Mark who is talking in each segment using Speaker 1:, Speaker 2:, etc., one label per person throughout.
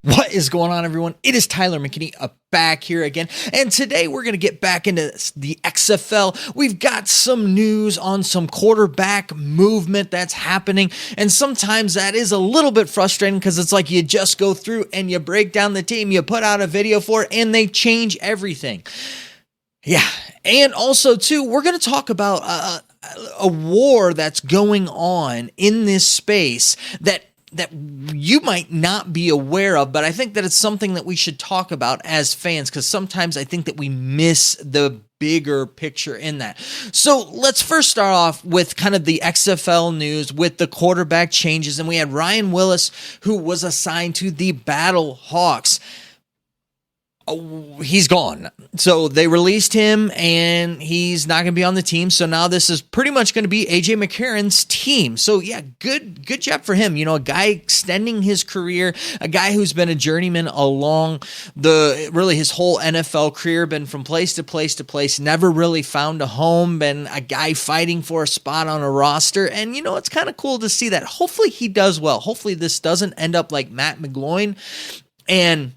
Speaker 1: What is going on, everyone? It is Tyler McKinney back here again, and today we're going to get back into the XFL. We've got some news on some quarterback movement that's happening, and sometimes that is a little bit frustrating because it's like you just go through and you break down the team, you put out a video for it, and they change everything. Yeah, and also, too, we're going to talk about a war that's going on in this space that you might not be aware of, but I think that it's something that we should talk about as fans, because sometimes I think that we miss the bigger picture in that. So let's first start off with kind of the XFL news with the quarterback changes, and we had Ryan Willis, who was assigned to the BattleHawks. Oh, he's gone. So they released him and he's not going to be on the team. So now this is pretty much going to be AJ McCarron's team. So yeah, good job for him. You know, a guy extending his career, a guy who's been a journeyman along really his whole NFL career, been from place to place to place, never really found a home, been a guy fighting for a spot on a roster. And you know, it's kind of cool to see that. Hopefully he does well. Hopefully this doesn't end up like Matt McGloin and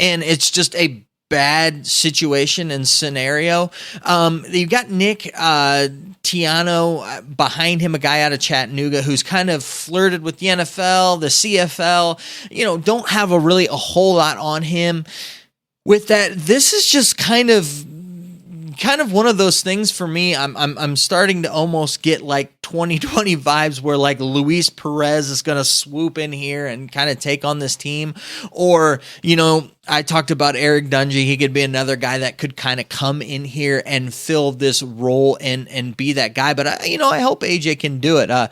Speaker 1: it's just a bad situation and scenario. You've got Nick Tiano behind him, a guy out of Chattanooga who's kind of flirted with the NFL, the CFL, you know, don't have a whole lot on him. With that, this is just kind of one of those things for me. I'm starting to almost get like 2020 vibes where like Luis Perez is going to swoop in here and kind of take on this team. Or, you know, I talked about Eric Dungy. He could be another guy that could kind of come in here and fill this role and be that guy. But, I hope AJ can do it. I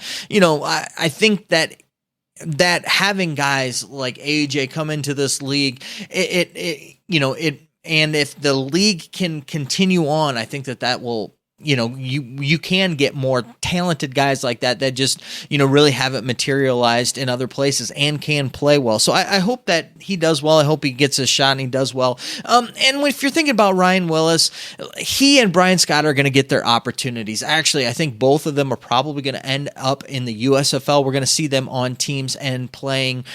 Speaker 1: think that having guys like AJ come into this league, and if the league can continue on, I think that will, you can get more talented guys like that just, really haven't materialized in other places and can play well. So I hope that he does well. I hope he gets a shot and he does well. And if you're thinking about Ryan Willis, he and Brian Scott are going to get their opportunities. Actually, I think both of them are probably going to end up in the USFL. We're going to see them on teams and playing,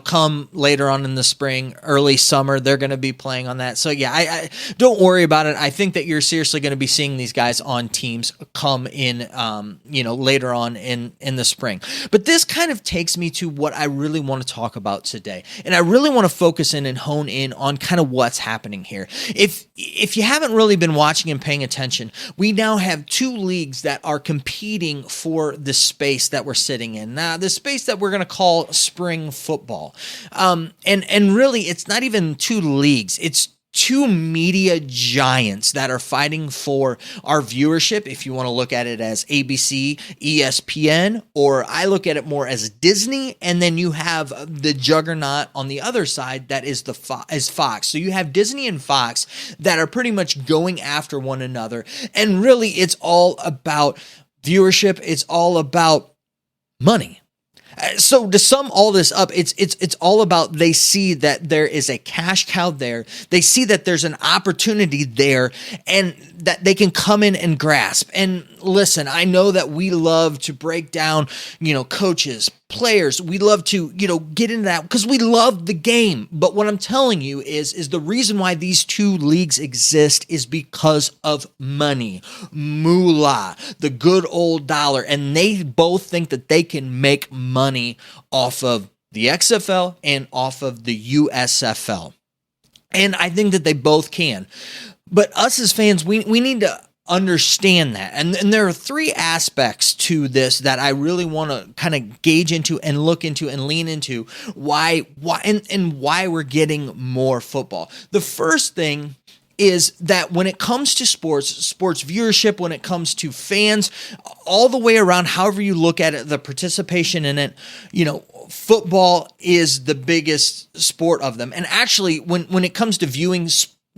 Speaker 1: come later on in the spring, early summer, they're going to be playing on that. So yeah, I don't worry about it. I think that you're seriously going to be seeing these guys on teams come in, later on in the spring. But this kind of takes me to what I really want to talk about today. And I really want to focus in and hone in on kind of what's happening here. If you haven't really been watching and paying attention, we now have two leagues that are competing for the space that we're sitting in. Now, the space that we're going to call spring football. And really, it's not even two leagues. It's two media giants that are fighting for our viewership. If you want to look at it as ABC, ESPN, or I look at it more as Disney, and then you have the juggernaut on the other side that is Fox. So you have Disney and Fox that are pretty much going after one another. And really, it's all about viewership. It's all about money. So to sum all this up, it's all about they see that there is a cash cow there. They see that there's an opportunity there and that they can come in and grasp. And listen, I know that we love to break down, coaches, players. We love to, get into that because we love the game. But what I'm telling you is the reason why these two leagues exist is because of money, moolah, the good old dollar. And they both think that they can make money off of the XFL and off of the USFL. And I think that they both can. But us as fans, we need to understand that. And there are three aspects to this that I really want to kind of gauge into and look into and lean into why we're getting more football. The first thing is that when it comes to sports viewership, when it comes to fans, all the way around, however you look at it, the participation in it, football is the biggest sport of them. And actually, when it comes to viewing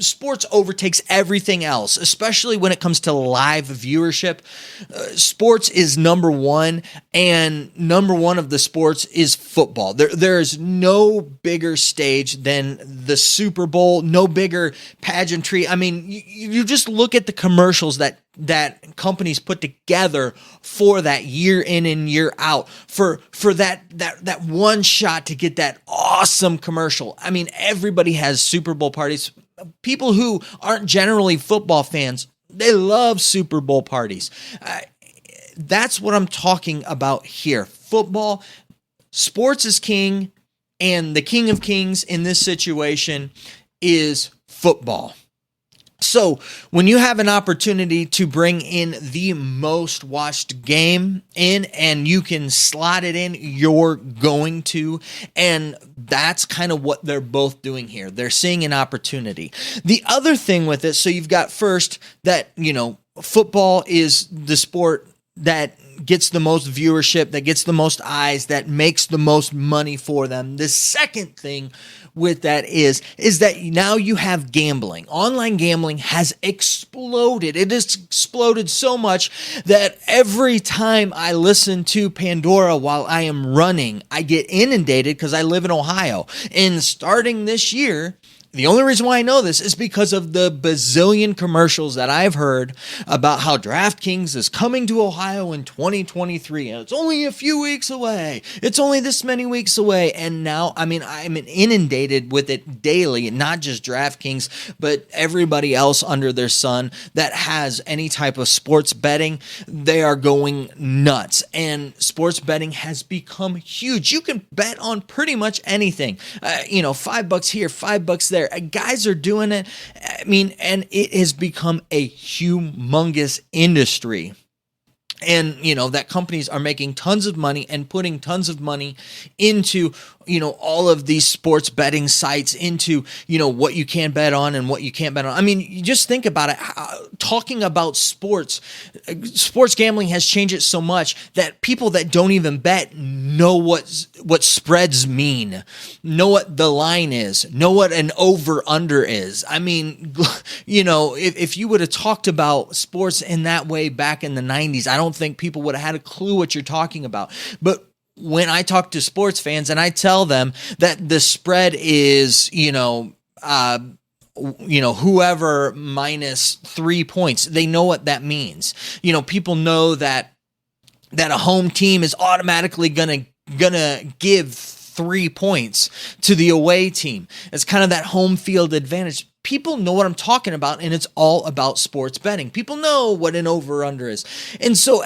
Speaker 1: sports overtakes everything else, especially when it comes to live viewership. Sports is number one, and number one of the sports is football. There is no bigger stage than the Super Bowl, no bigger pageantry. I mean, you just look at the commercials that companies put together for that year in and year out for that one shot to get that awesome commercial. I mean, everybody has Super Bowl parties. People who aren't generally football fans, they love Super Bowl parties. That's what I'm talking about here. Football, sports is king, and the king of kings in this situation is football. So when you have an opportunity to bring in the most watched game in and you can slot it in, you're going to. And that's kind of what they're both doing here. They're seeing an opportunity. The other thing with it, so you've got first that, football is the sport that gets the most viewership, that gets the most eyes, that makes the most money for them. The second thing with that is that now you have gambling. Online gambling has exploded. It has exploded so much that every time I listen to Pandora while I am running, I get inundated because I live in Ohio. And starting this year, the only reason why I know this is because of the bazillion commercials that I've heard about how DraftKings is coming to Ohio in 2023, and it's only a few weeks away. It's only this many weeks away, and now, I'm inundated with it daily, not just DraftKings, but everybody else under their sun that has any type of sports betting. They are going nuts, and sports betting has become huge. You can bet on pretty much anything. $5 here, $5 there. Guys are doing it. And it has become a humongous industry. And, that companies are making tons of money and putting tons of money into, all of these sports betting sites, into, what you can bet on and what you can't bet on. You just think about it. Talking about sports gambling has changed it so much that people that don't even bet know what spreads mean, know what the line is, know what an over-under is. If you would have talked about sports in that way back in the 90s, I don't think people would have had a clue what you're talking about. But when I talk to sports fans and I tell them that the spread is, whoever minus 3 points, they know what that means. People know that a home team is automatically gonna give 3 points to the away team. It's kind of that home field advantage. People know what I'm talking about, and it's all about sports betting. People know what an over-under is. And so,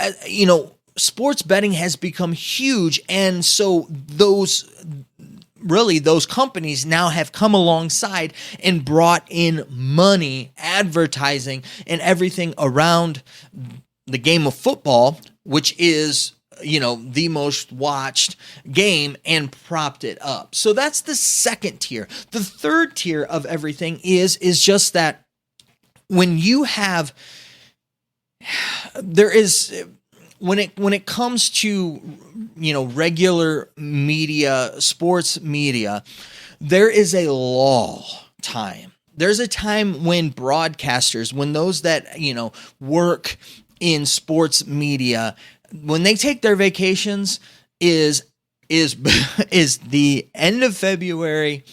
Speaker 1: sports betting has become huge, and so those companies now have come alongside and brought in money, advertising, and everything around the game of football, which is the most watched game, and propped it up. So that's the second tier. The third tier of everything is just that when you have, when it comes to, regular media, sports media, there is a lull time. There's a time when broadcasters, when those that, work in sports media, when they take their vacations is the end of February,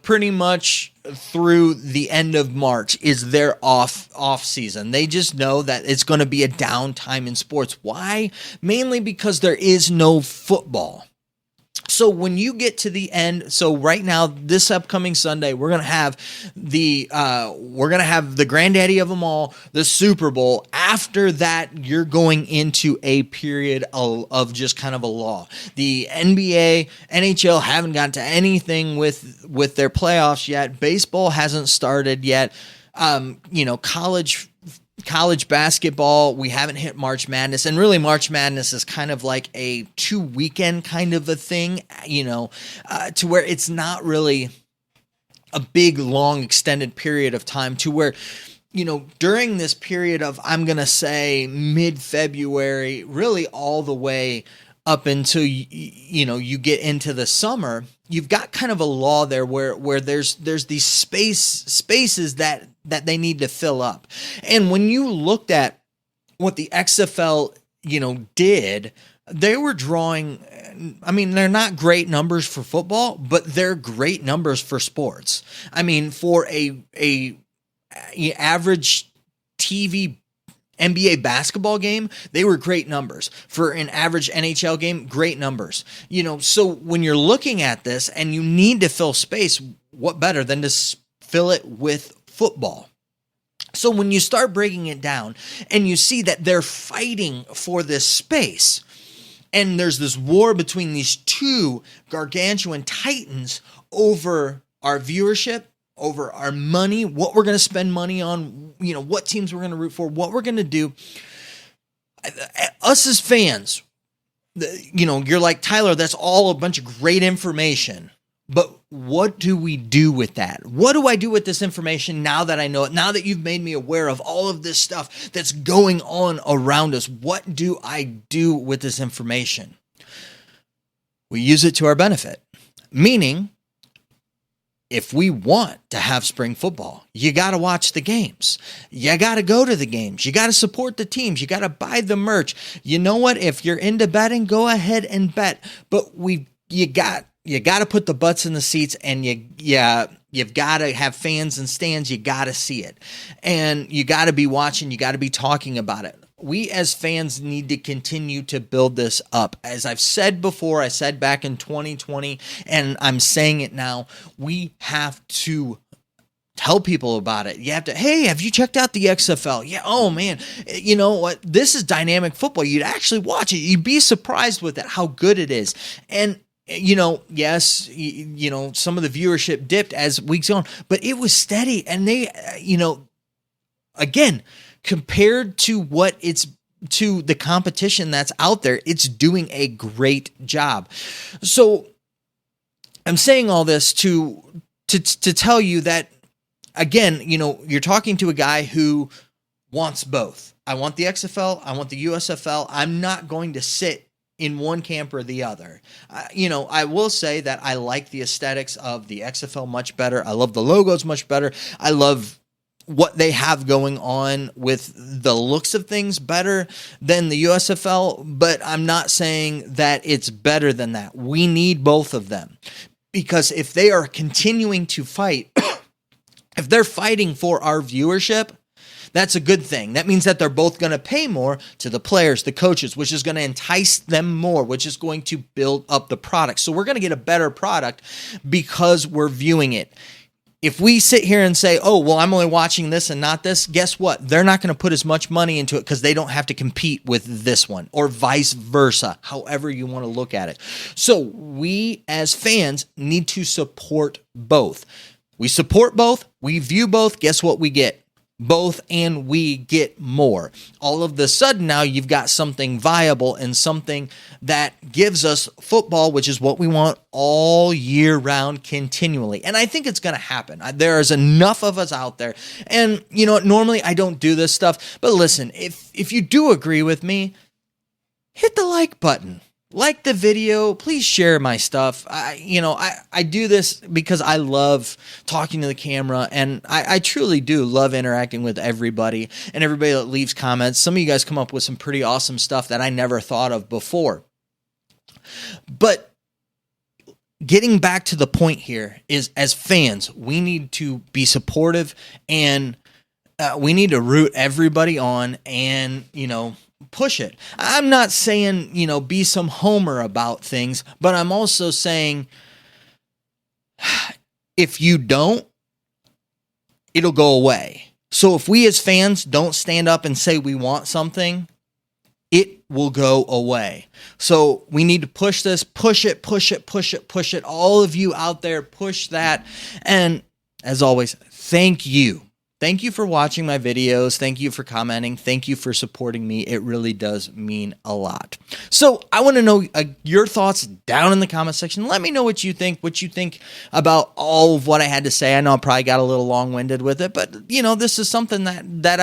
Speaker 1: pretty much through the end of March is their off season. They just know that it's going to be a downtime in sports. Why? Mainly because there is no football. So when you get to the end, so right now, this upcoming Sunday, we're gonna have the granddaddy of them all, the Super Bowl. After that, you're going into a period of just kind of a lull. The NBA, NHL haven't gotten to anything with their playoffs yet. Baseball hasn't started yet. College basketball, we haven't hit March Madness, and really March Madness is kind of like a 2-weekend kind of a thing, to where it's not really a big, long, extended period of time, to where, during this period of, I'm going to say mid-February, really all the way up until you get into the summer, you've got kind of a law there where there's these spaces that they need to fill up. And when you looked at what the XFL, did, they were drawing, I mean, they're not great numbers for football, but they're great numbers for sports. I mean, for a average TV NBA basketball game, they were great numbers. For an average NHL game, great numbers. So when you're looking at this and you need to fill space, what better than to fill it with football? So when you start breaking it down and you see that they're fighting for this space, and there's this war between these two gargantuan titans over our viewership, over our money, what we're going to spend money on, what teams we're going to root for, what we're going to do. Us as fans, you're like, Tyler, that's all a bunch of great information. But what do we do with that? What do I do with this information now that I know it? Now that you've made me aware of all of this stuff that's going on around us, what do I do with this information? We use it to our benefit. Meaning, if we want to have spring football, you got to watch the games. You got to go to the games. You got to support the teams. You got to buy the merch. You know what? If you're into betting, go ahead and bet. But you got to put the butts in the seats, and you've got to have fans and stands. You got to see it, and you got to be watching. You got to be talking about it. We as fans need to continue to build this up. As I've said before, I said back in 2020, and I'm saying it now, we have to tell people about it. You have to, hey, have you checked out the XFL? Yeah, oh man, you know what? This is dynamic football. You'd actually watch it. You'd be surprised with it, how good it is. And yes, some of the viewership dipped as weeks on, but it was steady. And they, again, compared to to the competition that's out there, it's doing a great job. So I'm saying all this to tell you that, again, you're talking to a guy who wants both. I want the XFL. I want the USFL. I'm not going to sit in one camp or the other. I will say that I like the aesthetics of the XFL much better. I love the logos much better. I love what they have going on with the looks of things better than the USFL, but I'm not saying that it's better than that. We need both of them, because if they are continuing to fight, if they're fighting for our viewership, that's a good thing. That means that they're both going to pay more to the players, the coaches, which is going to entice them more, which is going to build up the product. So we're going to get a better product because we're viewing it. If we sit here and say, oh, well, I'm only watching this and not this, guess what? They're not going to put as much money into it because they don't have to compete with this one, or vice versa, however you want to look at it. So we as fans need to support both. We support both. We view both. Guess what we get? Both, and we get more. All of the sudden now you've got something viable and something that gives us football, which is what we want all year round continually. And I think it's going to happen. There is enough of us out there. And normally I don't do this stuff, but listen, if you do agree with me, hit the like button. Like the video, please share my stuff. I do this because I love talking to the camera, and I truly do love interacting with everybody and everybody that leaves comments. Some of you guys come up with some pretty awesome stuff that I never thought of before. But getting back to the point here is, as fans, we need to be supportive, and we need to root everybody on and, push it. I'm not saying, be some homer about things, but I'm also saying if you don't, it'll go away. So if we as fans don't stand up and say we want something, it will go away. So we need to push this, push it. All of you out there, push that. And as always, thank you. Thank you for watching my videos. Thank you for commenting. Thank you for supporting me. It really does mean a lot. So I want to know your thoughts down in the comment section. Let me know what you think about all of what I had to say. I know I probably got a little long-winded with it, but this is something that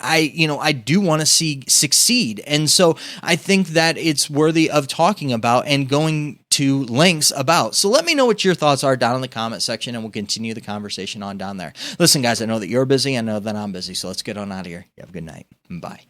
Speaker 1: I do want to see succeed. And so I think that it's worthy of talking about and going to lengths about. So let me know what your thoughts are down in the comment section, and we'll continue the conversation on down there. Listen, guys, I know that you're busy. I know that I'm busy. So let's get on out of here. You have a good night. Bye.